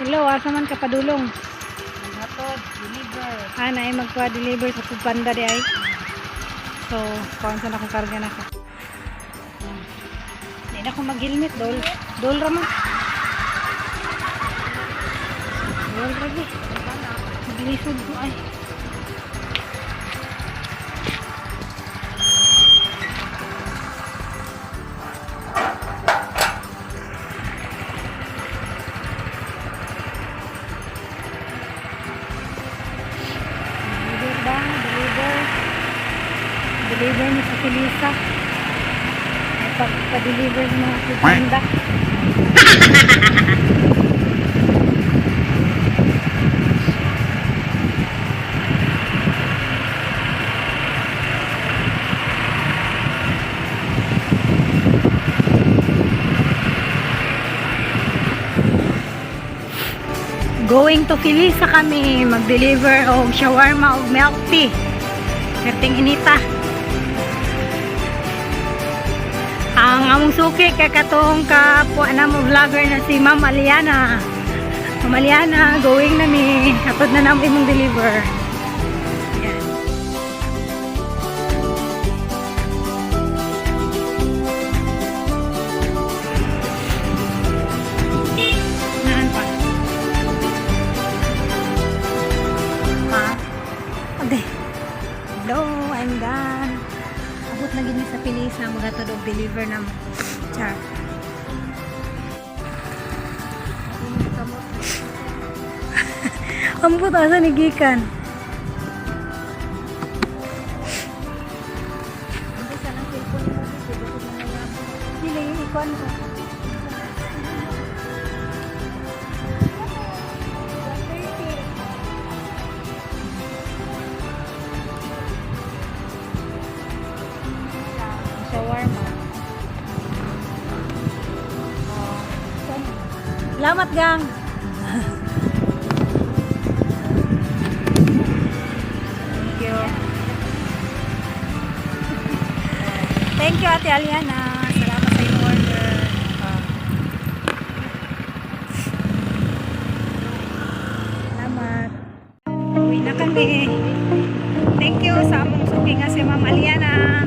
Hello, asa man ka padulong? Hatod, deliver. Ana ay magpa-deliver sa Foodpanda di ay. So, kaon sa akong karga na ko. Hindi na ako mag-helmet, dol. Dol ra man. Dol ra gi. Maglisod ko ay. Deliver ni sa Pilisa. Ay pagpa-deliver ng mga Foodpanda. Going to Pilisa kami mag-deliver og shawarma og milk tea. Perting inita. Ang among suki kakatong kapwa na mo vlogger na si Ma'am Aliana. Ma'am Aliana, going na mi. Katod na namo imong deliver. Ayan. Naan pa? Ha? Okay. Hello, I'm done. Abot na gini sa Pilisa, magatod og deliver na mo. Char. Ambot asa ni gikan. Dili ikon ko. Shawarma. Salamat gang. Thank you. Thank you Ate Aliana. Salamat sa iyong order. Salamat. Uwi na kami. Thank you sa among suki nga si Ma'am Aliana.